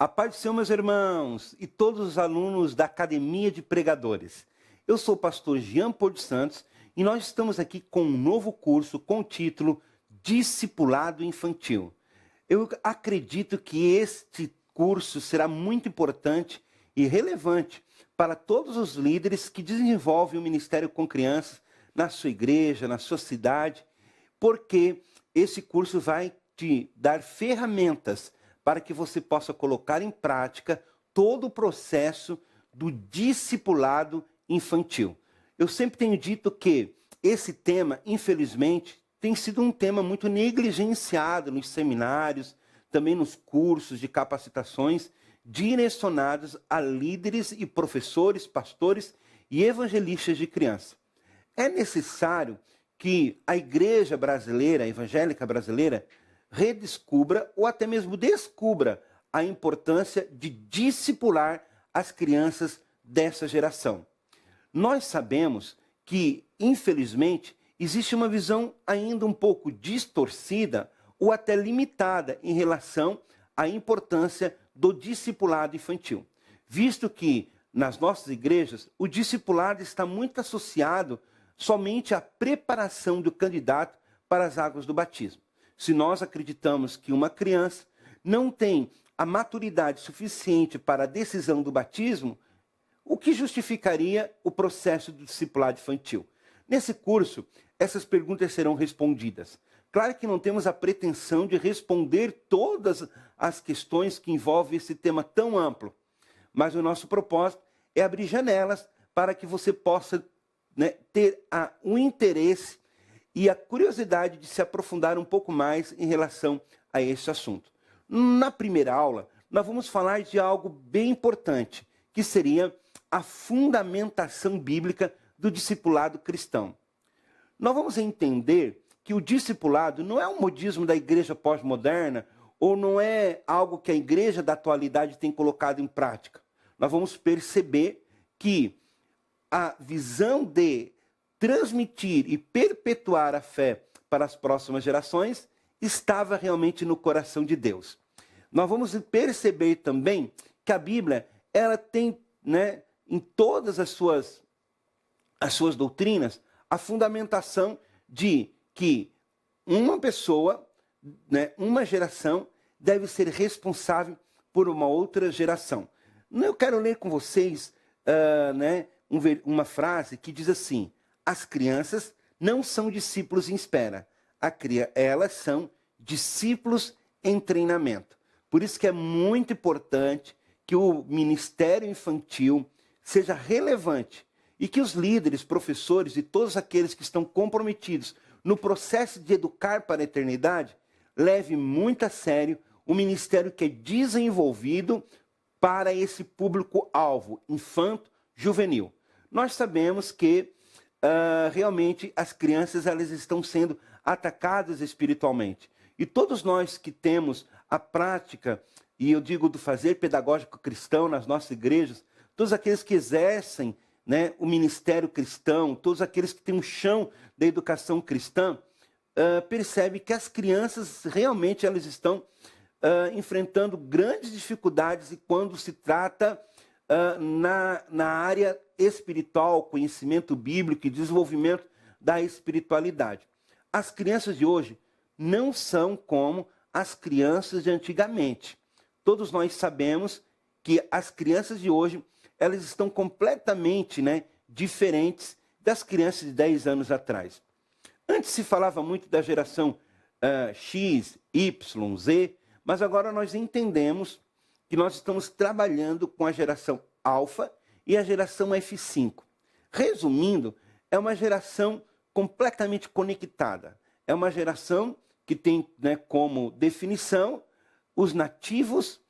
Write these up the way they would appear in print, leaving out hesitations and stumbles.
A paz do Senhor, meus irmãos, e todos os alunos da Academia de Pregadores. Eu sou o pastor Jean Paul dos Santos e nós estamos aqui com um novo curso com o título Discipulado Infantil. Eu acredito que este curso será muito importante e relevante para todos os líderes que desenvolvem o ministério com crianças na sua igreja, na sua cidade, porque esse curso vai te dar ferramentas para que você possa colocar em prática todo o processo do discipulado infantil. Eu sempre tenho dito que esse tema, infelizmente, tem sido um tema muito negligenciado nos seminários, também nos cursos de capacitações direcionados a líderes e professores, pastores e evangelistas de criança. É necessário que a igreja brasileira, a evangélica brasileira, redescubra ou até mesmo descubra a importância de discipular as crianças dessa geração. Nós sabemos que, infelizmente, existe uma visão ainda um pouco distorcida ou até limitada em relação à importância do discipulado infantil, visto que nas nossas igrejas o discipulado está muito associado somente à preparação do candidato para as águas do batismo. Se nós acreditamos que uma criança não tem a maturidade suficiente para a decisão do batismo, o que justificaria o processo do discipulado infantil? Nesse curso, essas perguntas serão respondidas. Claro que não temos a pretensão de responder todas as questões que envolvem esse tema tão amplo, mas o nosso propósito é abrir janelas para que você possa, ter um interesse e a curiosidade de se aprofundar um pouco mais em relação a esse assunto. Na primeira aula, nós vamos falar de algo bem importante, que seria a fundamentação bíblica do discipulado cristão. Nós vamos entender que o discipulado não é um modismo da igreja pós-moderna ou não é algo que a igreja da atualidade tem colocado em prática. Nós vamos perceber que a visão de transmitir e perpetuar a fé para as próximas gerações estava realmente no coração de Deus. Nós vamos perceber também que a Bíblia ela tem, em todas as suas doutrinas, a fundamentação de que uma pessoa, uma geração, deve ser responsável por uma outra geração. Eu quero ler com vocês uma frase que diz assim: as crianças não são discípulos em espera, elas são discípulos em treinamento. Por isso que é muito importante que o ministério infantil seja relevante e que os líderes, professores e todos aqueles que estão comprometidos no processo de educar para a eternidade levem muito a sério o ministério que é desenvolvido para esse público-alvo, infanto-juvenil. Nós sabemos que realmente as crianças elas estão sendo atacadas espiritualmente. E todos nós que temos a prática, e eu digo do fazer pedagógico cristão nas nossas igrejas, todos aqueles que exercem o ministério cristão, todos aqueles que têm um chão da educação cristã, percebem que as crianças realmente elas estão enfrentando grandes dificuldades e quando se trata na área espiritual, conhecimento bíblico e desenvolvimento da espiritualidade. As crianças de hoje não são como as crianças de antigamente. Todos nós sabemos que as crianças de hoje elas estão completamente diferentes das crianças de 10 anos atrás. Antes se falava muito da geração X, Y, Z, mas agora nós entendemos que nós estamos trabalhando com a geração Alfa e a geração F5. Resumindo, é uma geração completamente conectada. É uma geração que tem como definição os nativos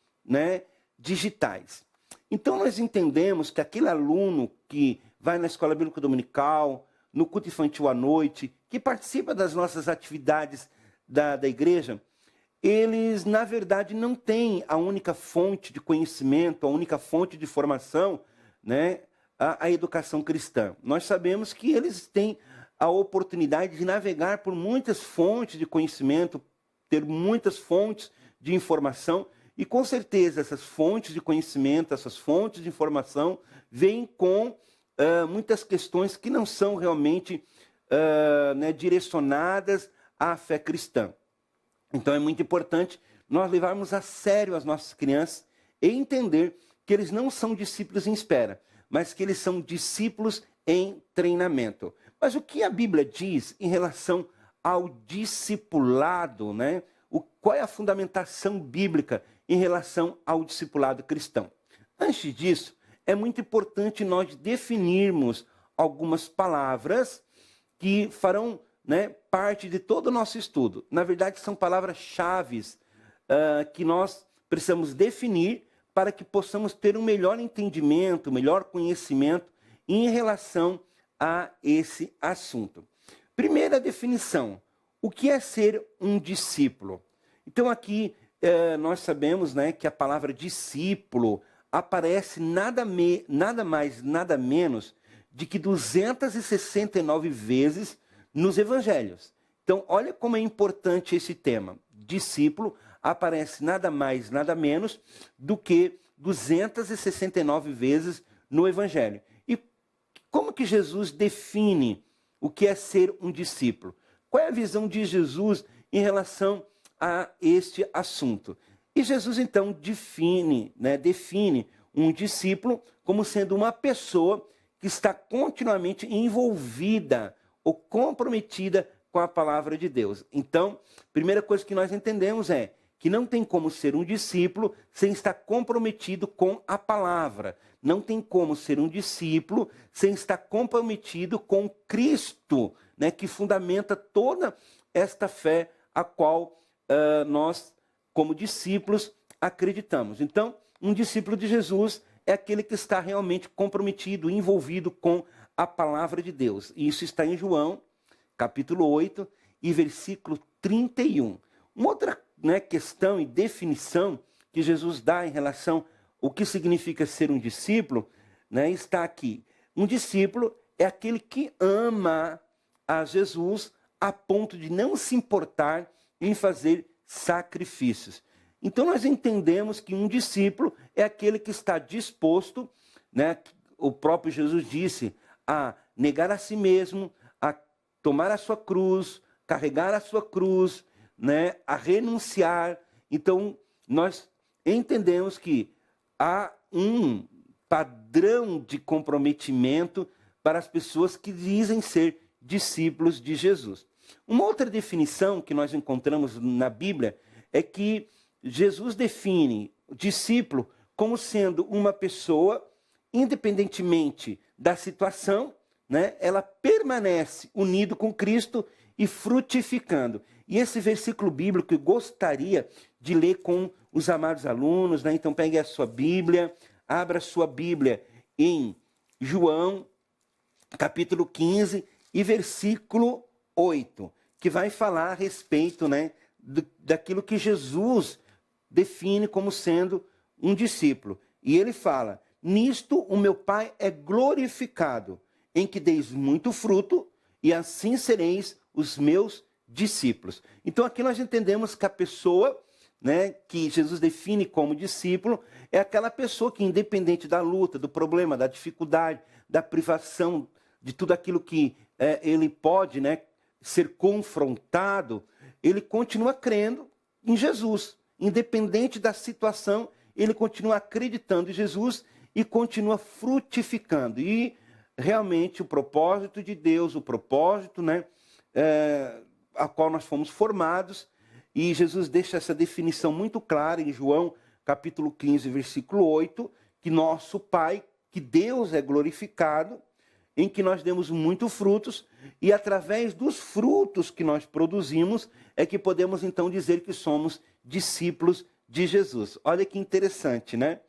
digitais. Então nós entendemos que aquele aluno que vai na escola bíblica dominical, no culto infantil à noite, que participa das nossas atividades da igreja, eles, na verdade, não têm a única fonte de conhecimento, a única fonte de formação, a educação cristã. Nós sabemos que eles têm a oportunidade de navegar por muitas fontes de conhecimento, ter muitas fontes de informação, E com certeza essas fontes de conhecimento, essas fontes de informação, vêm com muitas questões que não são realmente direcionadas à fé cristã. Então é muito importante nós levarmos a sério as nossas crianças e entender que eles não são discípulos em espera, mas que eles são discípulos em treinamento. Mas o que a Bíblia diz em relação ao discipulado, né? Qual é a fundamentação bíblica em relação ao discipulado cristão? Antes disso, é muito importante nós definirmos algumas palavras que farão, né, parte de todo o nosso estudo. Na verdade, são palavras-chave que nós precisamos definir para que possamos ter um melhor entendimento, um melhor conhecimento em relação a esse assunto. Primeira definição: o que é ser um discípulo? Então aqui nós sabemos, né, que a palavra discípulo aparece nada mais, nada menos de que 269 vezes nos evangelhos. Então olha como é importante esse tema. Discípulo aparece nada mais, nada menos do que 269 vezes no evangelho. E como que Jesus define o que é ser um discípulo? Qual é a visão de Jesus em relação a este assunto? E Jesus, então, define um discípulo como sendo uma pessoa que está continuamente envolvida ou comprometida com a palavra de Deus. Então, a primeira coisa que nós entendemos é que não tem como ser um discípulo sem estar comprometido com a palavra. Não tem como ser um discípulo sem estar comprometido com Cristo, né, que fundamenta toda esta fé a qual nós, como discípulos, acreditamos. Então, um discípulo de Jesus é aquele que está realmente comprometido, envolvido com a palavra de Deus. E isso está em João, capítulo 8 e versículo 31. Uma outra, né, questão e definição que Jesus dá em relação ao que significa ser um discípulo, né, está aqui. Um discípulo é aquele que ama a Jesus a ponto de não se importar em fazer sacrifícios. Então nós entendemos que um discípulo é aquele que está disposto, né, o próprio Jesus disse, a negar a si mesmo, a tomar a sua cruz, carregar a sua cruz, né, a renunciar. Então nós entendemos que há um padrão de comprometimento para as pessoas que dizem ser discípulos de Jesus. Uma outra definição que nós encontramos na Bíblia é que Jesus define o discípulo como sendo uma pessoa, independentemente da situação, né, ela permanece unido com Cristo e frutificando. E esse versículo bíblico eu gostaria de ler com os amados alunos, né? Então pegue a sua Bíblia, abra a sua Bíblia em João, capítulo 15 e versículo 8, que vai falar a respeito, né, daquilo que Jesus define como sendo um discípulo. E ele fala: nisto o meu Pai é glorificado, em que deis muito fruto, e assim sereis os meus discípulos. Então aqui nós entendemos que a pessoa, né, que Jesus define como discípulo é aquela pessoa que, independente da luta, do problema, da dificuldade, da privação, de tudo aquilo que ele pode, né, ser confrontado, ele continua crendo em Jesus. Independente da situação, ele continua acreditando em Jesus e continua frutificando. E realmente o propósito de Deus, o propósito, né, a qual nós fomos formados, e Jesus deixa essa definição muito clara em João, capítulo 15, versículo 8, que nosso Pai, que Deus é glorificado, em que nós demos muitos frutos, e através dos frutos que nós produzimos, é que podemos então dizer que somos discípulos de Jesus. Olha que interessante, né?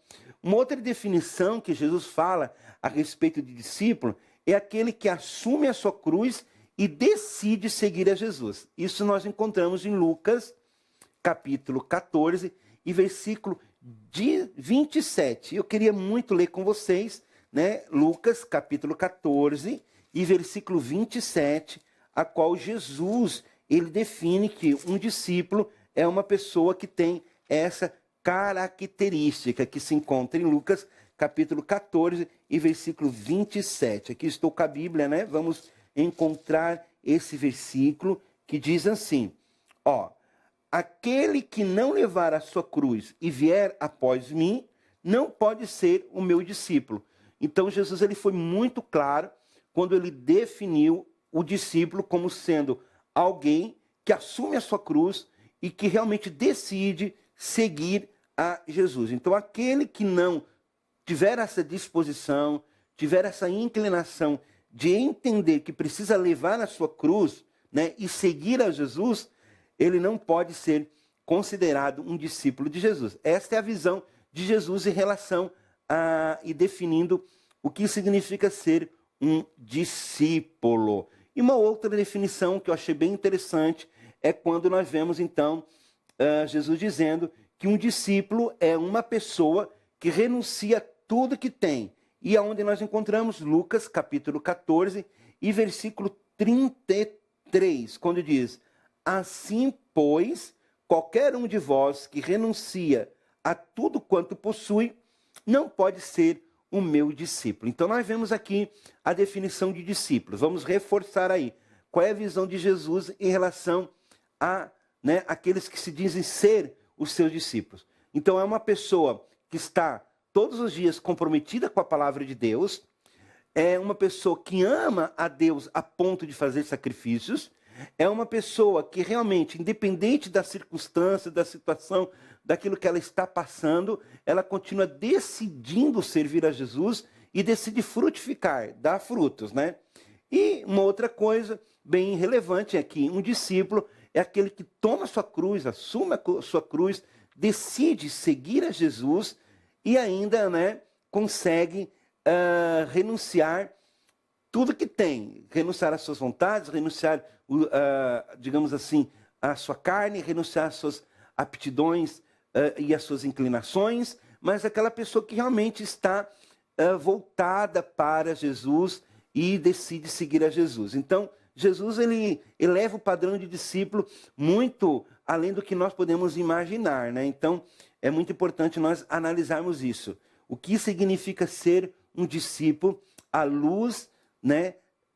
Uma outra definição que Jesus fala a respeito de discípulo é aquele que assume a sua cruz e decide seguir a Jesus. Isso nós encontramos em Lucas, capítulo 14 e versículo 27. Eu queria muito ler com vocês, né, Lucas, capítulo 14 e versículo 27, a qual Jesus, ele define que um discípulo é uma pessoa que tem essa característica que se encontra em Lucas, capítulo 14 e versículo 27. Aqui estou com a Bíblia, né? Vamos encontrar esse versículo que diz assim, ó: aquele que não levar a sua cruz e vier após mim, não pode ser o meu discípulo. Então Jesus ele foi muito claro quando ele definiu o discípulo como sendo alguém que assume a sua cruz e que realmente decide seguir a Jesus. Então aquele que não tiver essa disposição, tiver essa inclinação de entender que precisa levar a sua cruz, né, e seguir a Jesus, ele não pode ser considerado um discípulo de Jesus. Esta é a visão de Jesus em relação e definindo o que significa ser um discípulo. E uma outra definição que eu achei bem interessante é quando nós vemos, então, Jesus dizendo que um discípulo é uma pessoa que renuncia a tudo que tem. E aonde nós encontramos Lucas, capítulo 14 e versículo 33, quando diz: assim, pois, qualquer um de vós que renuncia a tudo quanto possui, não pode ser o meu discípulo. Então nós vemos aqui a definição de discípulos. Vamos reforçar aí. Qual é a visão de Jesus em relação a, né, aqueles que se dizem ser os seus discípulos? Então é uma pessoa que está todos os dias comprometida com a palavra de Deus, é uma pessoa que ama a Deus a ponto de fazer sacrifícios, é uma pessoa que realmente, independente da circunstância, da situação, daquilo que ela está passando, ela continua decidindo servir a Jesus e decide frutificar, dar frutos, né? E uma outra coisa bem relevante é que um discípulo é aquele que toma a sua cruz, assume a sua cruz, decide seguir a Jesus e ainda, né, consegue renunciar tudo que tem, renunciar às suas vontades, renunciar, digamos assim, à sua carne, renunciar às suas aptidões e às suas inclinações, mas aquela pessoa que realmente está voltada para Jesus e decide seguir a Jesus. Então, Jesus ele eleva o padrão de discípulo muito além do que nós podemos imaginar, né? Então, é muito importante nós analisarmos isso. O que significa ser um discípulo à luz, né,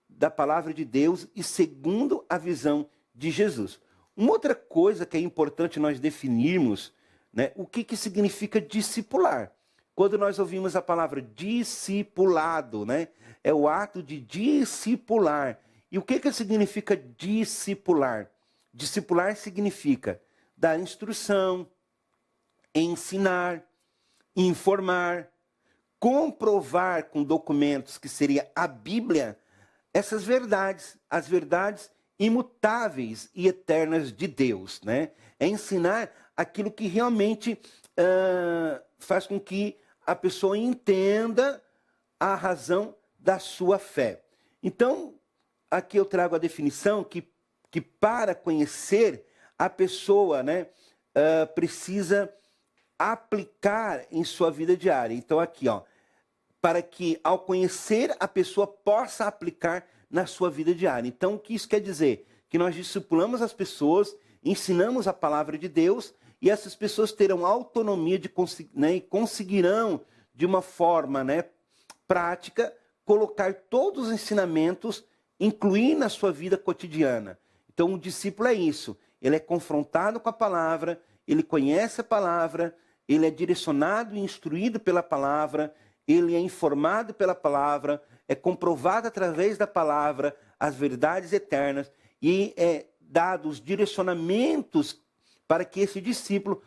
da palavra de Deus e segundo a visão de Jesus. Uma outra coisa que é importante nós definirmos, né, o que significa discipular. Quando nós ouvimos a palavra discipulado, né, é o ato de discipular. E o que significa discipular? Discipular significa dar instrução, ensinar, informar, comprovar com documentos, que seria a Bíblia, essas verdades, as verdades imutáveis e eternas de Deus, né? É ensinar aquilo que realmente faz com que a pessoa entenda a razão da sua fé. Então, aqui eu trago a definição que para conhecer a pessoa, né, precisa aplicar em sua vida diária. Então aqui, ó, para que ao conhecer a pessoa possa aplicar na sua vida diária. Então o que isso quer dizer? Que nós discipulamos as pessoas, ensinamos a palavra de Deus e essas pessoas terão autonomia de né, e conseguirão de uma forma, né, prática colocar todos os ensinamentos, incluir na sua vida cotidiana. Então o discípulo é isso, ele é confrontado com a palavra, ele conhece a palavra, ele é direcionado e instruído pela palavra, ele é informado pela palavra, é comprovado através da palavra as verdades eternas e é dado os direcionamentos para que esse discípulo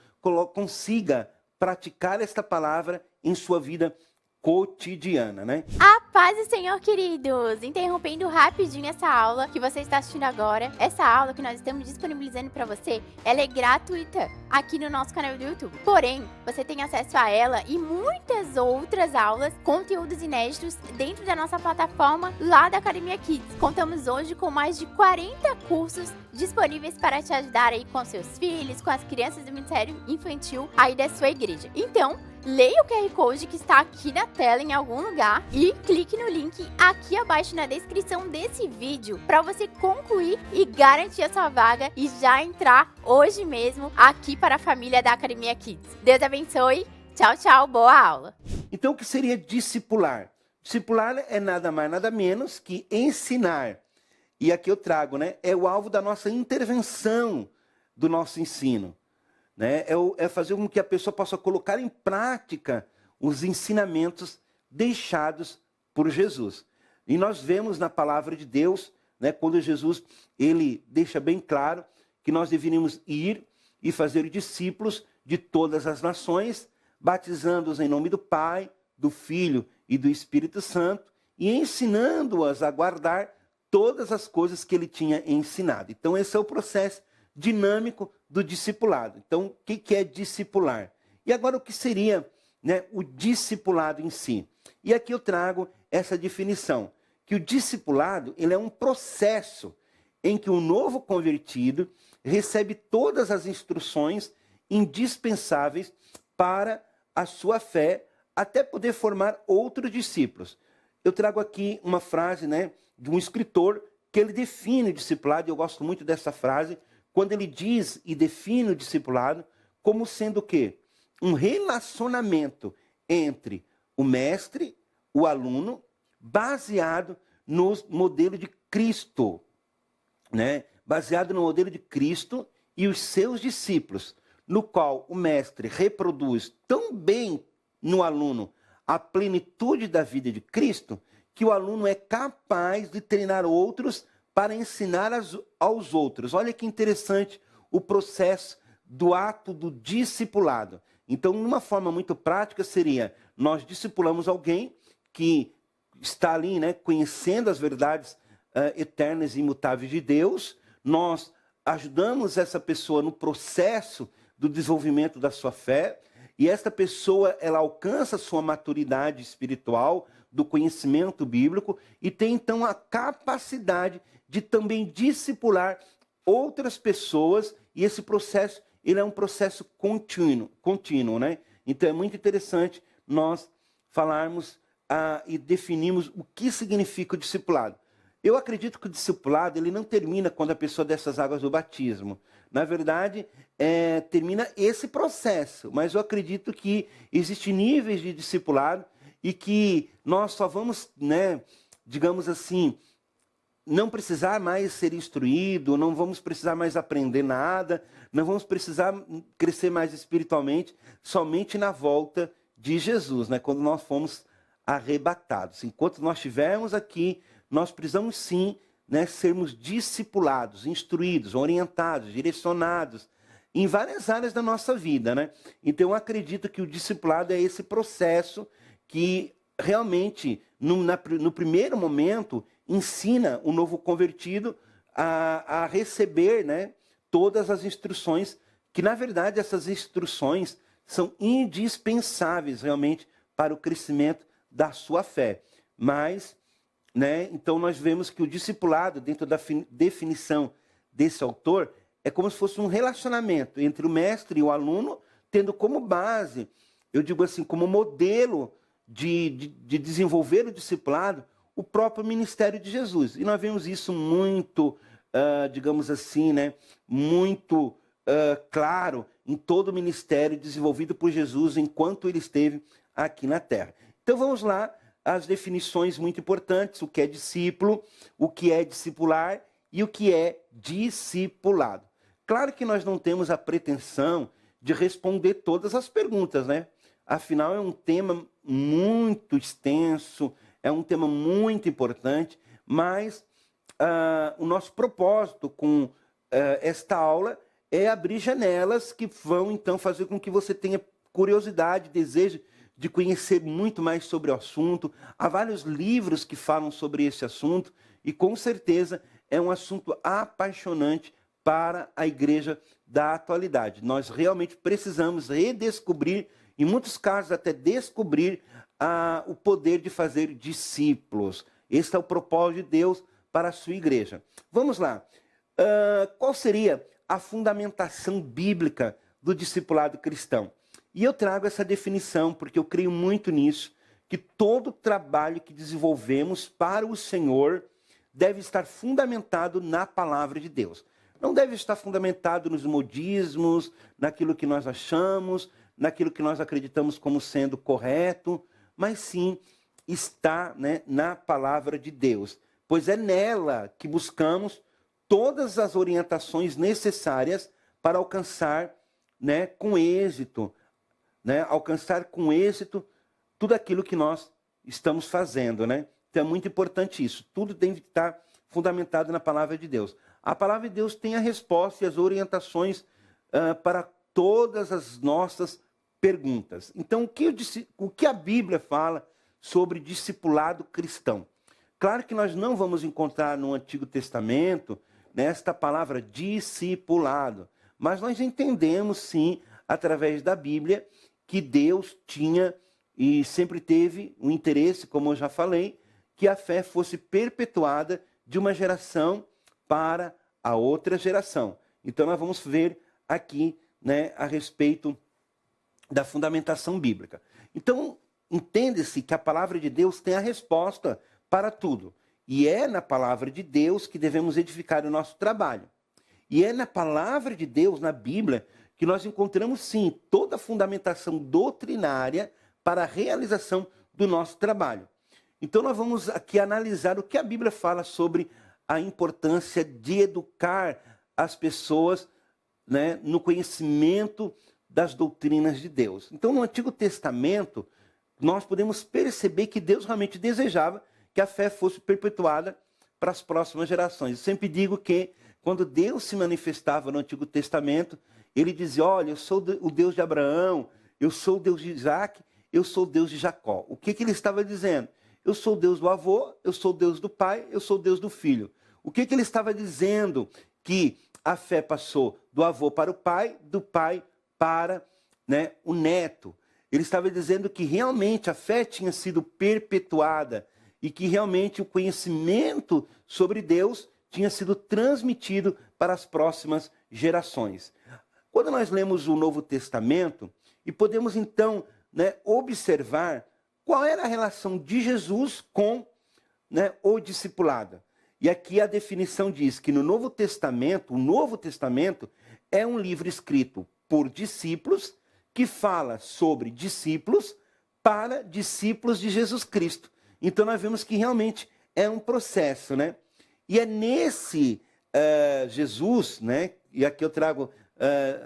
consiga praticar esta palavra em sua vida cotidiana, né? A paz do Senhor, queridos! Interrompendo rapidinho essa aula que você está assistindo agora. Essa aula que nós estamos disponibilizando para você, ela é gratuita aqui no nosso canal do YouTube. Porém, você tem acesso a ela e muitas outras aulas, conteúdos inéditos dentro da nossa plataforma lá da Academia Kids. Contamos hoje com mais de 40 cursos disponíveis para te ajudar aí com seus filhos, com as crianças do Ministério Infantil aí da sua igreja. Então, leia o QR Code que está aqui na tela em algum lugar e clique clique no link aqui abaixo na descrição desse vídeo para você concluir e garantir a sua vaga e já entrar hoje mesmo aqui para a família da Academia Kids. Deus abençoe. Tchau, tchau. Boa aula. Então, o que seria discipular? Discipular é nada mais, nada menos que ensinar. E aqui eu trago, né? É o alvo da nossa intervenção, do nosso ensino. Né? É fazer com que a pessoa possa colocar em prática os ensinamentos deixados por Jesus. E nós vemos na palavra de Deus, né, quando Jesus ele deixa bem claro que nós deveríamos ir e fazer discípulos de todas as nações, batizando-os em nome do Pai, do Filho e do Espírito Santo, e ensinando-as a guardar todas as coisas que ele tinha ensinado. Então esse é o processo dinâmico do discipulado. Então, o que é discipular? E agora, o que seria, né, o discipulado em si? E aqui eu trago essa definição, que o discipulado ele é um processo em que o novo convertido recebe todas as instruções indispensáveis para a sua fé, até poder formar outros discípulos. Eu trago aqui uma frase, né, de um escritor que ele define o discipulado, e eu gosto muito dessa frase, quando ele diz e define o discipulado como sendo o quê? Um relacionamento entre o mestre, o aluno, baseado no modelo de Cristo, né? Baseado no modelo de Cristo e os seus discípulos, no qual o mestre reproduz tão bem no aluno a plenitude da vida de Cristo, que o aluno é capaz de treinar outros para ensinar aos outros. Olha que interessante o processo do ato do discipulado. Então, uma forma muito prática seria, nós discipulamos alguém que está ali, né, conhecendo as verdades eternas e imutáveis de Deus, nós ajudamos essa pessoa no processo do desenvolvimento da sua fé, e esta pessoa ela alcança a sua maturidade espiritual, do conhecimento bíblico, e tem então a capacidade de também discipular outras pessoas, e esse processo ele é um processo contínuo, né? Então é muito interessante nós falarmos e definirmos o que significa o discipulado. Eu acredito que o discipulado ele não termina quando a pessoa desce as águas do batismo. Na verdade, termina esse processo, mas eu acredito que existem níveis de discipulado e que nós só vamos, né, digamos assim, não precisar mais ser instruído, não vamos precisar mais aprender nada, não vamos precisar crescer mais espiritualmente, somente na volta de Jesus, né? Quando nós fomos arrebatados. Enquanto nós estivermos aqui, nós precisamos sim, né, sermos discipulados, instruídos, orientados, direcionados em várias áreas da nossa vida, né? Então eu acredito que o discipulado é esse processo que realmente, no primeiro momento, ensina o novo convertido a receber, né, todas as instruções, que na verdade essas instruções são indispensáveis realmente para o crescimento da sua fé. Mas, né, então nós vemos que o discipulado, dentro da definição desse autor, é como se fosse um relacionamento entre o mestre e o aluno, tendo como base, eu digo assim, como modelo de desenvolver o discipulado, o próprio ministério de Jesus. E nós vemos isso muito, digamos assim, né, muito claro em todo o ministério desenvolvido por Jesus enquanto ele esteve aqui na terra. Então vamos lá, as definições muito importantes, o que é discípulo, o que é discipular e o que é discipulado. Claro que nós não temos a pretensão de responder todas as perguntas, né? Afinal, é um tema muito extenso, é um tema muito importante, mas o nosso propósito com esta aula é abrir janelas que vão, então, fazer com que você tenha curiosidade, desejo de conhecer muito mais sobre o assunto. Há vários livros que falam sobre esse assunto e, com certeza, é um assunto apaixonante para a igreja da atualidade. Nós realmente precisamos redescobrir, em muitos casos até descobrir, o poder de fazer discípulos. Esse é o propósito de Deus para a sua igreja. Vamos lá. Qual seria a fundamentação bíblica do discipulado cristão? E eu trago essa definição porque eu creio muito nisso, que todo trabalho que desenvolvemos para o Senhor deve estar fundamentado na palavra de Deus. Não deve estar fundamentado nos modismos, naquilo que nós achamos, naquilo que nós acreditamos como sendo correto, mas sim está, né, na palavra de Deus, pois é nela que buscamos todas as orientações necessárias para alcançar, né, com êxito, né, alcançar com êxito tudo aquilo que nós estamos fazendo, né? Então é muito importante isso. Tudo tem que estar fundamentado na palavra de Deus. A palavra de Deus tem a resposta e as orientações para todas as nossas perguntas. Então, o que a Bíblia fala sobre discipulado cristão? Claro que nós não vamos encontrar no Antigo Testamento nesta palavra discipulado, mas nós entendemos sim, através da Bíblia, que Deus tinha e sempre teve um interesse, como eu já falei, que a fé fosse perpetuada de uma geração para a outra geração. Então nós vamos ver aqui, né, a respeito da fundamentação bíblica. Então, entende-se que a palavra de Deus tem a resposta para tudo. E é na palavra de Deus que devemos edificar o nosso trabalho. E é na palavra de Deus, na Bíblia, que nós encontramos, sim, toda a fundamentação doutrinária para a realização do nosso trabalho. Então, nós vamos aqui analisar o que a Bíblia fala sobre a importância de educar as pessoas, né, no conhecimento das doutrinas de Deus. Então, no Antigo Testamento, nós podemos perceber que Deus realmente desejava que a fé fosse perpetuada para as próximas gerações. Eu sempre digo que, quando Deus se manifestava no Antigo Testamento, ele dizia: olha, eu sou o Deus de Abraão, eu sou o Deus de Isaac, eu sou o Deus de Jacó. O que ele estava dizendo? Eu sou o Deus do avô, eu sou o Deus do pai, eu sou o Deus do filho. O que ele estava dizendo? Que a fé passou do avô para o pai, do pai para, né, o neto. Ele estava dizendo que realmente a fé tinha sido perpetuada e que realmente o conhecimento sobre Deus tinha sido transmitido para as próximas gerações. Quando nós lemos o Novo Testamento, e podemos então, né, observar qual era a relação de Jesus com, né, o discipulado. E aqui a definição diz que no Novo Testamento, o Novo Testamento é um livro escrito por discípulos que fala sobre discípulos para discípulos de Jesus Cristo. Então nós vemos que realmente é um processo, né? E é nesse Jesus, né? E aqui eu trago,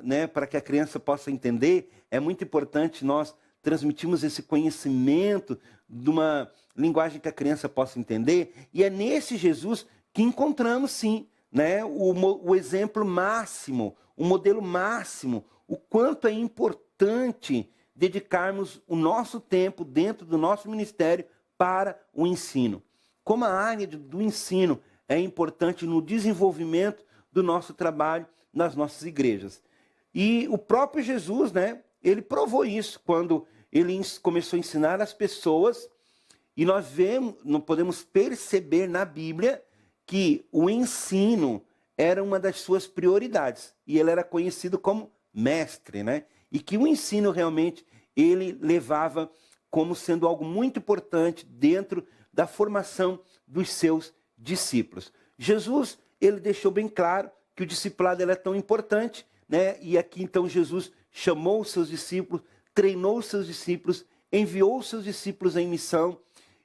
né, para que a criança possa entender, é muito importante nós transmitirmos esse conhecimento de uma linguagem que a criança possa entender. E é nesse Jesus que encontramos, sim, né, o exemplo máximo, o modelo máximo, o quanto é importante dedicarmos o nosso tempo dentro do nosso ministério para o ensino. Como a área do ensino é importante no desenvolvimento do nosso trabalho nas nossas igrejas. E o próprio Jesus, né, ele provou isso quando ele começou a ensinar as pessoas, e nós podemos perceber na Bíblia que o ensino era uma das suas prioridades, e ele era conhecido como mestre, né? E que o ensino realmente ele levava como sendo algo muito importante dentro da formação dos seus discípulos. Jesus, ele deixou bem claro que o discipulado era tão importante, né? E aqui então Jesus chamou os seus discípulos, treinou os seus discípulos, enviou os seus discípulos em missão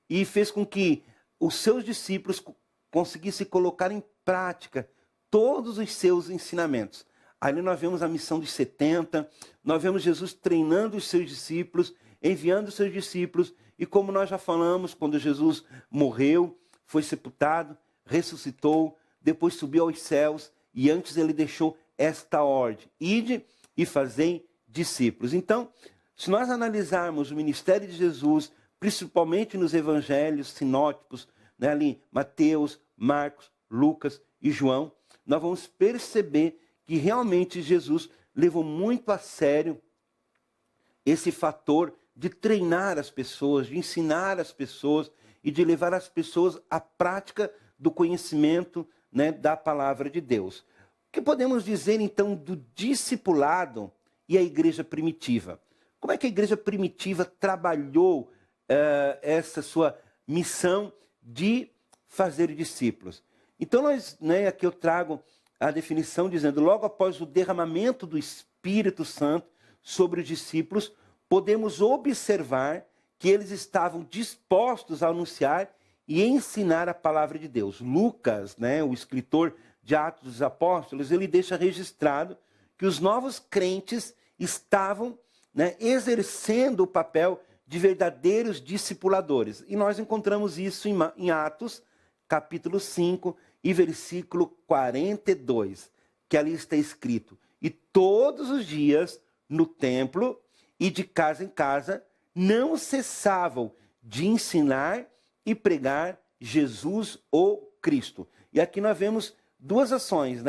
e fez com que os seus discípulos conseguissem colocar em prática todos os seus ensinamentos. Ali nós vemos a missão dos 70, nós vemos Jesus treinando os seus discípulos, enviando os seus discípulos, e como nós já falamos, quando Jesus morreu, foi sepultado, ressuscitou, depois subiu aos céus, e antes ele deixou esta ordem: ide e fazei discípulos. Então, se nós analisarmos o ministério de Jesus, principalmente nos evangelhos sinóticos, né, ali Mateus, Marcos, Lucas e João, nós vamos perceber que realmente Jesus levou muito a sério esse fator de treinar as pessoas, de ensinar as pessoas e de levar as pessoas à prática do conhecimento, né, da palavra de Deus. O que podemos dizer então do discipulado e a igreja primitiva? Como é que a igreja primitiva trabalhou essa sua missão de fazer discípulos. Então, aqui eu trago a definição dizendo: logo após o derramamento do Espírito Santo sobre os discípulos, podemos observar que eles estavam dispostos a anunciar e ensinar a palavra de Deus. Lucas, o escritor de Atos dos Apóstolos, ele deixa registrado que os novos crentes estavam exercendo o papel de verdadeiros discipuladores. E nós encontramos isso em Atos, capítulo 5, e versículo 42, que ali está escrito: e todos os dias no templo e de casa em casa não cessavam de ensinar e pregar Jesus o Cristo. E aqui nós vemos duas ações,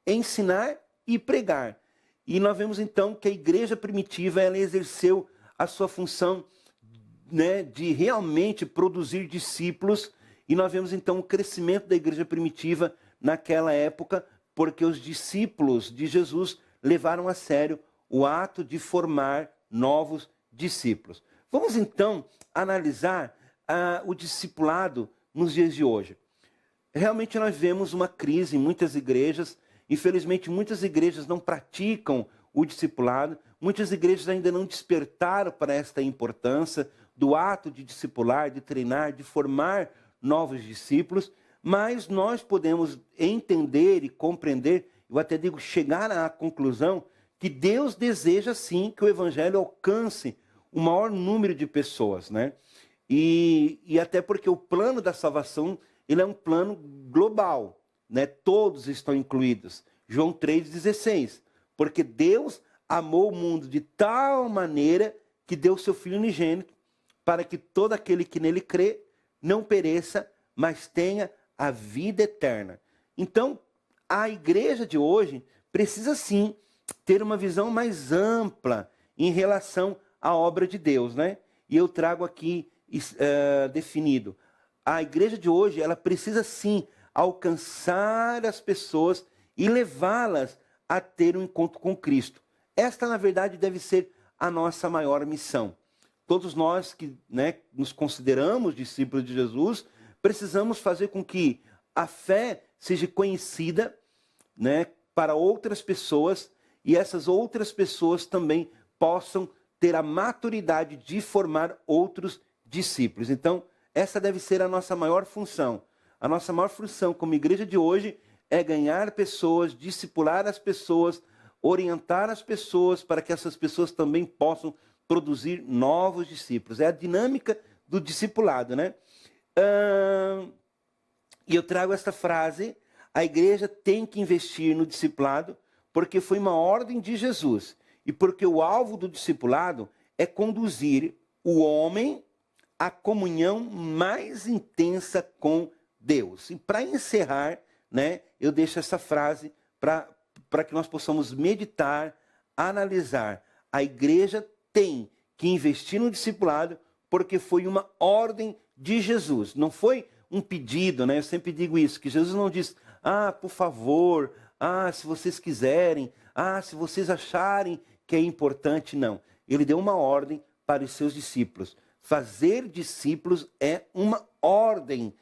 ensinar e pregar. E nós vemos então que a igreja primitiva ela exerceu a sua função de realmente produzir discípulos. E nós vemos então o crescimento da igreja primitiva naquela época, porque os discípulos de Jesus levaram a sério o ato de formar novos discípulos. Vamos então analisar o discipulado nos dias de hoje. Realmente nós vemos uma crise em muitas igrejas. Infelizmente, muitas igrejas não praticam o discipulado. Muitas igrejas ainda não despertaram para esta importância do ato de discipular, de treinar, de formar novos discípulos, mas nós podemos entender e compreender, eu até digo, chegar à conclusão que Deus deseja sim que o evangelho alcance o maior número de pessoas, E até porque o plano da salvação, ele é um plano global, Todos estão incluídos. João 3,16, porque Deus amou o mundo de tal maneira que deu seu Filho unigênito, para que todo aquele que nele crê não pereça, mas tenha a vida eterna. Então, a igreja de hoje precisa sim ter uma visão mais ampla em relação à obra de Deus, E eu trago aqui definido. A igreja de hoje, ela precisa sim alcançar as pessoas e levá-las a ter um encontro com Cristo. Esta, na verdade, deve ser a nossa maior missão. Todos nós que nos consideramos discípulos de Jesus, precisamos fazer com que a fé seja conhecida para outras pessoas, e essas outras pessoas também possam ter a maturidade de formar outros discípulos. Então, essa deve ser a nossa maior função. A nossa maior função como igreja de hoje é ganhar pessoas, discipular as pessoas, orientar as pessoas para que essas pessoas também possam produzir novos discípulos. É a dinâmica do discipulado, E eu trago esta frase: a igreja tem que investir no discipulado porque foi uma ordem de Jesus e porque o alvo do discipulado é conduzir o homem à comunhão mais intensa com Deus. E para encerrar, eu deixo essa frase para que nós possamos meditar, analisar. A igreja tem que investir no discipulado porque foi uma ordem de Jesus. Não foi um pedido, Eu sempre digo isso, que Jesus não diz: por favor, se vocês quiserem, se vocês acharem que é importante. Não. Ele deu uma ordem para os seus discípulos. Fazer discípulos é uma ordem,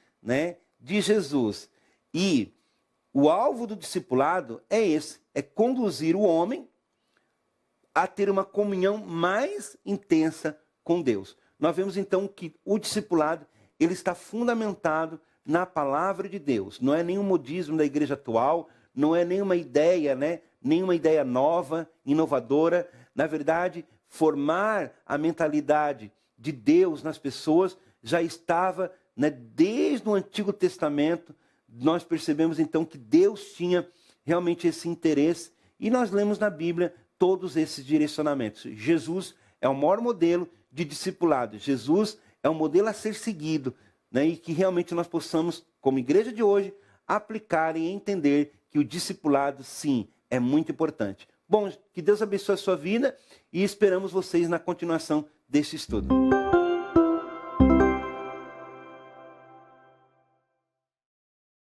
de Jesus. E o alvo do discipulado é esse, é conduzir o homem a ter uma comunhão mais intensa com Deus. Nós vemos então que o discipulado, ele está fundamentado na palavra de Deus. Não é nenhum modismo da igreja atual, não é nenhuma ideia, nenhuma ideia nova, inovadora. Na verdade, formar a mentalidade de Deus nas pessoas já estava, desde o Antigo Testamento. Nós percebemos então que Deus tinha realmente esse interesse, e nós lemos na Bíblia todos esses direcionamentos. Jesus é o maior modelo de discipulado. Jesus é um modelo a ser seguido, e que realmente nós possamos, como igreja de hoje, aplicar e entender que o discipulado, sim, é muito importante. Bom, que Deus abençoe a sua vida e esperamos vocês na continuação deste estudo.